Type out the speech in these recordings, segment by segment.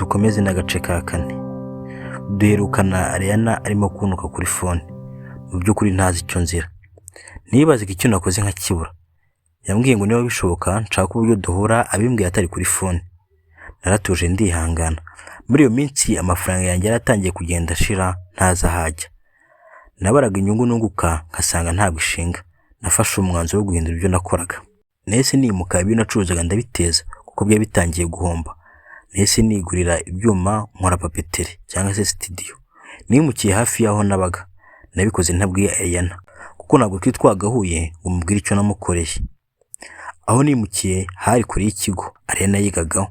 dukomeze n'agace ka kane. Duherukana Ariana arimo kunuka kuri phone. Mu by'ukuri ntazi icyo nzira. Nibazaga icyo nakoze nkakibura. Yambwiye ngo niba bishoboka nshaka uburyo duhura, abimbwiye atari kuri phone. Naratuje ndihangana. Muri iyo minsi amafaranga yanjye yaratangiye kugenda ashira ntaza hajya. Nabaraga inyungu nunguka nkasanga ntabwo ishinga. Nafashe umwanzuro wo guhindura ibyo nakoraga. Nese nimuka ibyo nacuruzaga ndabiteza kuko bya bitangiye guhomba. Nese nigurira ibyuma nkora papeterie cyangwa se studio. Nimukiye hafi yaho nabaga. Nabikoze ntabwiye Ariana kuko ntabwo twagahuye ngo mubwire icyo namukoreye. Aho nimukiye hari kuri ikigo Ariana yigagaho.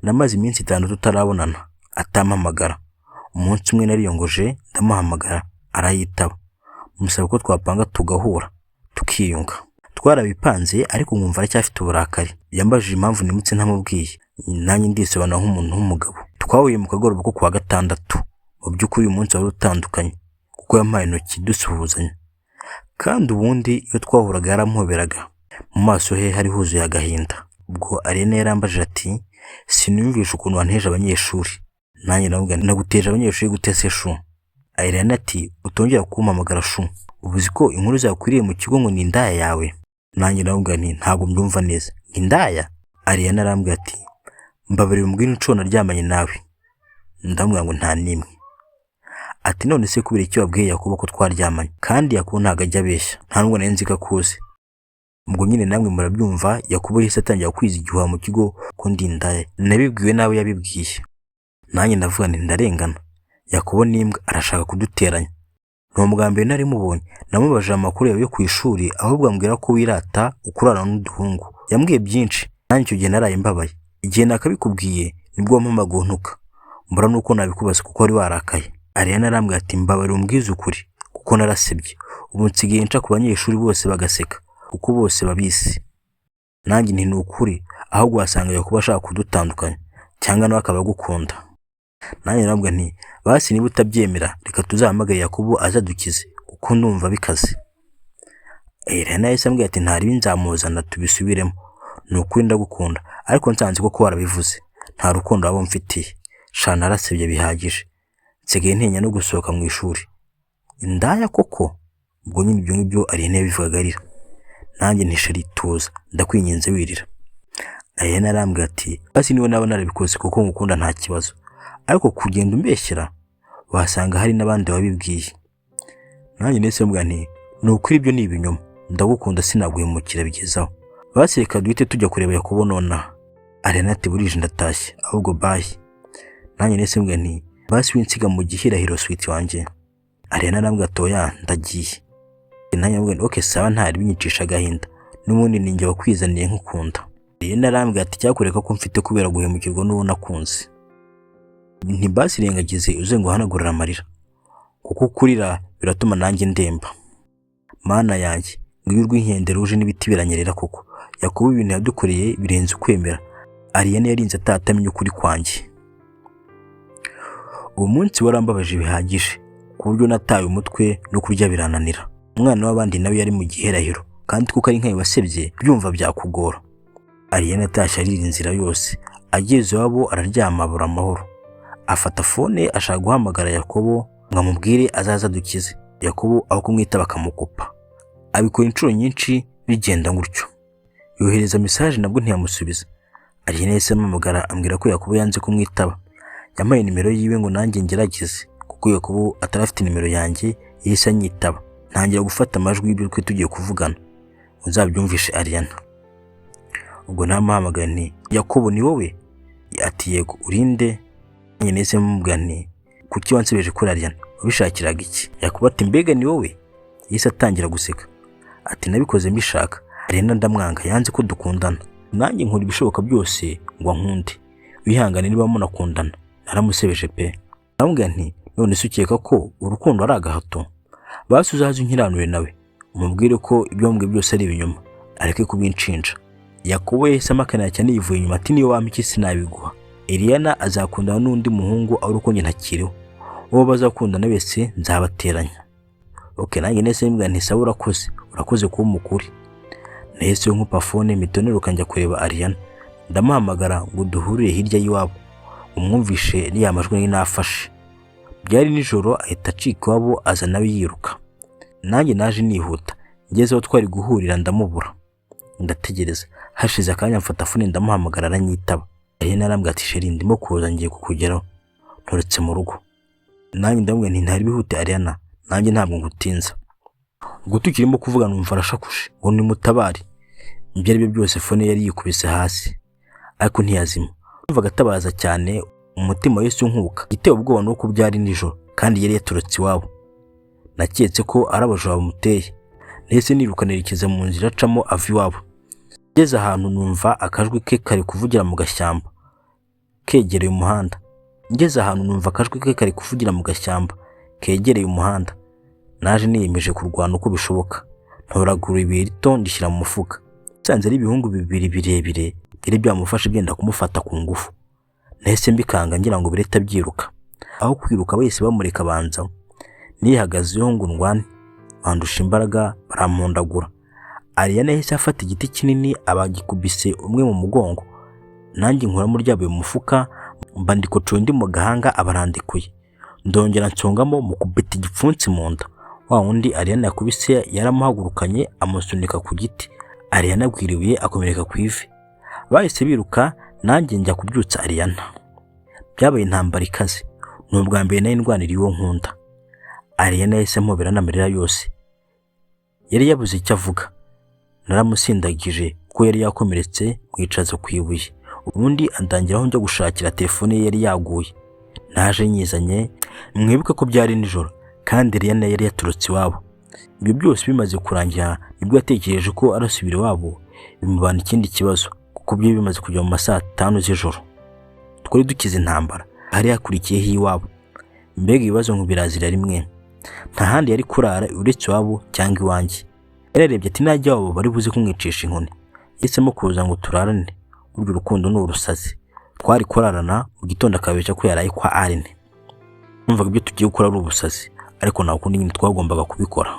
Namaze iminsi 5 tutarabonana, atampamagara. Umunsi umwe nariyongoje ndamuhamagara arayitaba. Musaba ko twapanga tugahura tukiyunga. Twarabipanze ariko nkumva aracyafite uburakari. Yambajije impamvu nimutse ntamubwiye. Nanjye ndisobanura nk'umuntu w'umugabo. Twahuye mu kagoroba ko kuwa gatandatu. Mu by'ukuri uyu munsi wari utandukanye kuko yampaye intoki dusuhuzanya. Kandi ubundi iyo twahuraga yarampoberaga. Mu maso he hari huzuye agahinda. Ubwo Ariana yarambajije ati sinumvisha ukuntu wanteje abanyeshuri. Nanjye navuga naguteje abanyeshuri gute se shu? Ariana ati utongera kumpamagara shu. Ubuzi ko inkuru zakwiriye mu kigo ngo ni indaya yawe. Nanjye navuga nti ntabwo mbyumva neza. Indaya? Ariana arambwira ati mbabarira umbwire inshuro naryamanye nawe. Ndamubwira ngo nta nimwe. Ati none se kubera icyo wabwiye Yakobo ko twaryamanye? Kandi Yakobo ntago ajya abeshya. Nta nubwo nari nzi ko akuze. Ubwo nyine namwe murabyumva, Yakobo yise atangira kwiza igihuha mu kigo ko ndi indaya. Nabibwiwe nawe yabibwiye. Nanjye ndavuga nti ndarengana. Yakobo nimbwa arashaka kuduteranya. N'umugambi nari mubonye. Namubajije amakuru yawe yo ku ishuri ahubwo ambwira ko wirata ukurana n'uduhungu. Yambwiye byinshi. Nanjye icyo gihe naraye mbabaye. Igihe nakabikubwiye nibwo wampamaga ntuka. Mbura nuko nabikubaza kuko wari warakaye. Ariana arambwira ati mbabarira umbwize ukuri kuko narasebye. Ubu nsigaye nca ku banyeshuri bose bagaseka kuko bose babisi. Nanjye nti nukuri ahubwo wasanga Yakobo ashaka kudutandukanya cyangwa nawe akaba gukunda. Nanjye nabwo nti basi niba utabyemera reka tuzahamagare Yakobo azadukize kuko ndumva bikaze. Ariana yahise ambwira ati ntari nzamuzana tubisubiremo. Nukuri ndagukunda ariko nsanze ko warabivuze. Nta rukundo abo mfitiye. Sha narasebye bihagije. Nsigaye ntenya no gusohoka mu ishuri. Indaya koko? Ubwo nyine ibyo ngibyo Ariana yabivugagarira. Nanjye ntishari tuza ndakwinyenze wirira. Ariana arambwira ati basi niwe naba narabikoze kuko ngukunda nta kibazo. Ariko kugenda umbeshyira wasanga hari n'abandi babibwiye. Nanjye nese mbwa nti nukuri ibyo ni ibinyoma. Ndagukunda sinaguhemukira bigezaho. Basi reka duhite tujya kureba Yakobo nona. Ariana ati burije ndatashye ahubwo bye. Nanjye nese mbwa nti basi winsiga mu gihirahiro sweet wanjye. Ariana arambwira toya ndagiye. Nanjye mbwa okay sawa ntari binyicisha agahinda. N'ubundi ninjye wakwizaniye nkukunda. Ariana arambwira ati cyakureka ko mfite kubera guhemukirwa n'uwo nakunze. Nti basi rengagize uze ngo hanagurira amarira kuko kurira biratuma nanjye ndemba. Mana yanjye ngwirwa inkende ruje n'ibiti biranyerera koko. Yakobo ibintu yadukoreye birenze ukwemera. Ariana yarinze atatamenye ukuri kwanjye. Uwo munsi warambabaje bihagije ku buryo nataye umutwe no kurya birananira. Umwana w'abandi nawe yari mu giherahiro kandi kuko ari nkaye wasebye byumva byakugora. Ariana atashye arira inzira yose. Ageze wabo araryama abura amahoro. Afata phone ashaka guhamagara Yakobo ngo amubwire azaza dukize. Yakobo aho kumwita bakamukupa. Abikora inshuro nyinshi bigenda gutyo. Yohereza message nabwo ntiyamusubiza. Ariana yahise amamagara ambwira ko Yakobo yanze kumwitaba. Yampaye nimero yiwe ngo nanjye ngerageze kuko Yakobo atarafite nimero yanjye yahise anyitaba. Ntangira gufata amajwi y'ibyo tugiye kuvugana. Uzabyumvishe Ariana. Ubwo namuhamagaye nti Yakobo ni wowe? Ati yego urinde? Nanjye nese mubwira nti kuki wansebeje kuri Ariana? Ubishakiraga iki? Yakobo ati mbega ni wowe? Yahise atangira guseka. Ati nabikoze mbishaka. Ariana ndamwanga yanze ko dukundana. Nanjye nkora ibishoboka byose ngo nkunde. Wihangane niba munakundana. Naramusebeje pe. Namubwira nti none se ukeka ko urukundo ari agahato? Basi uzaze unkiranure nawe umubwire ko ibyo mbwe byose ari ibinyoma areke kubinshinja. Yakobo yahise amakanira cyane yivuye inyuma ati niyo wampa iki sinabiguha. Ariana azakundana n'undi muhungu ari uko njye ntakiriho. Uwo bazakundana wese nzabateranya. Okay nanjye nese mbwa nti sawa urakoze kuba umukuri. Nahise nkupa phone mitonero kanja kureba Ariana. Ndamuhamagara ngo duhurire hirya y'iwabo umwumvishe niya majwi nari nafashe. Byari nijoro ahita acika iwabo aza nawe yiruka. Nanjye naje nihuta, ngeze aho twari guhurira ndamubura. Ndategereza, hashize akanya mfata fone ndamuhamagara aranyitaba. Ariana arambwira ati sheri ndimo kuza ngiye kukugeraho, nturetse mu rugo. Nanjye ndamubwira nti ntari bihute Ariana, nanjye ntabwo ngutinza. Ubwo tukirimo kuvuga numva arashakuje ngo nimutabare. Ibyo ari byo byose fone yari yikubise hasi, ariko ntiyazima. Numvaga atabaza cyane, umutima wese unkuka. Giteye ubwoba nuko byari nijoro kandi yari yaturutse iwabo. Naketse ko ari abajura bamuteye. Nahise niruka nerekeza mu nzira acamo ava iwabo. Ngeze ahantu numva akajwi ke kari kuvugira mu gashyamba kegereye umuhanda. Kegereye umuhanda. Naje niyemeje kurwana uko bishoboka. Ntoragura ibuye rito ndishyira mu mufuka. Nsanze ari ibihungu bibiri birebire byari byamufashe byenda kumufata ku ngufu. Nahise mbikanga ngira ngo bireta byiruka. Aho kwiruka bahise bamureka banza. Nihagazeho ngo ndwane, bandusha imbaraga barampondagura. Ariana yahise afata igiti kinini abagikubise umwe mu mugongo. Nanjye nkuramo ryabuye mu mufuka mba ndikocoye ndi mu gahanga abarandikuye. Ndongera nsongamo mu kubita igipfunsi mu nda. Wa wundi Ariana yakubise yaramuhagurukanye amusunika ku giti. Ariana agwiriwe akomereka ku ivi. Bahise biruka, nanjye njya kubyutsa Ariana. Byabaye intambara ikaze. N'ubwa mbere nari ndwanira uwo nkunda. Ariana yahise mpobera n'amarira yose. Yari yabuze icyo avuga. Naramusindagije ko yari yakomeretse mwicaza ku ibuye. Ubundi andangiraho njya gushakira telefone ye yari yaguye. Naje nyizanye, mwibuke ko byari nijoro kandi Ariana yari yaturutse iwabo. Ibyo byose bimaze kurangira nibwo yatekereje ko arasubira iwabo. Bimubana ikindi kibazo kuko byo bimaze kujya mu masaa 5 z'ijoro. Twari dukize intambara, hari yakurikiyeho iwabo. Mbega ibibazo nk'ubirazira rimwe. Nta handi yari kurara uretse iwabo cyangwa iwanjye. Yararebye ati najya wabo bari buze kumwicisha inkoni. Yahisemo kuza ngo turarane. Urwo rukundo ni urusazi. Twari kurarana mu gitondo akabesha ko yaraye kwa Arine. Numvaga ibyo tugiye gukora ari ubusazi, ariko nta kundi nyine twagombaga kubikora.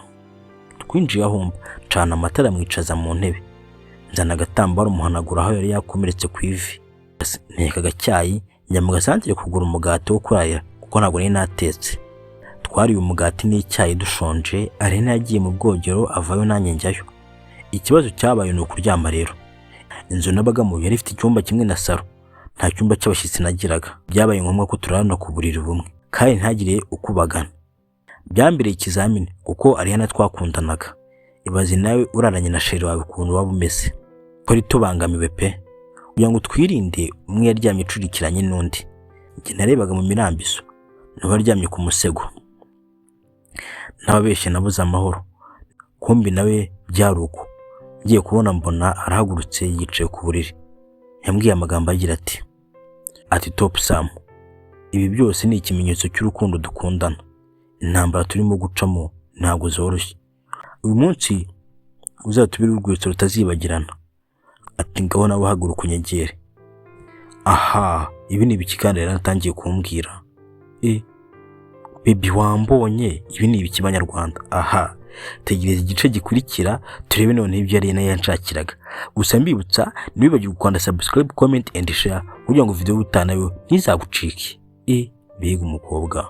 Twinjiye aho cana amatara mwicaza mu ntebe. Nzana agatambaro umuhanagura aho yari yakomeretse ku ivi. Nteka agacyayi njya mu gasantere kugura umugati wo kurarira kuko ntabwo nari natetse. Twariye umugati n'icyayi dushonje. Arine yagiye mu bwogero avayo nanjye njyayo. Ikibazo cyabaye ni ukuryama rero. Inzu nabagamo yari ifite icyumba kimwe na saro. Nta cyumba cy'abashyitsi nagiraga. Byabaye ngombwa ko turarana ku buriri bumwe kandi ntagire ukubagana. Byambere ikizamini kuko Ariana twakundanaga. Ibaze nawe uraranye na sheri wawe ukuntu waba umeze. Twari tubangamiwe pe. Kugira ngo twirinde umwe yaryamye icurikiranye n'undi. Njye narebaga mu mirambiso, n'abaryamye ku musego. Nababeshye nabuze amahoro. Kumbi nawe byaruko. Ngiye kubona mbona arahagurutse yicaye ku buriri. Yambwiye amagambo agira ati Top Sam, ibi byose ni ikimenyetso cy'urukundo dukundana. Intambara turimo gucamo ntabwo zoroshye. Uyu munsi uzatubira urwitso rutazibagirana. Ati ngaho nawe haguruka unyegere. Aha, ibi ni ibiki kandi yaratangiye kumbwira. Baby wambonye, ibi ni ibiki banyarwanda. Aha, tegereza igice gikurikira turebe none ibyo Ariana yanshakiraga. Gusa mbibutsa ntibibagirwe gukanda subscribe, comment and share kugira ngo video utanayo ntizagucike. Mbega umukobwa.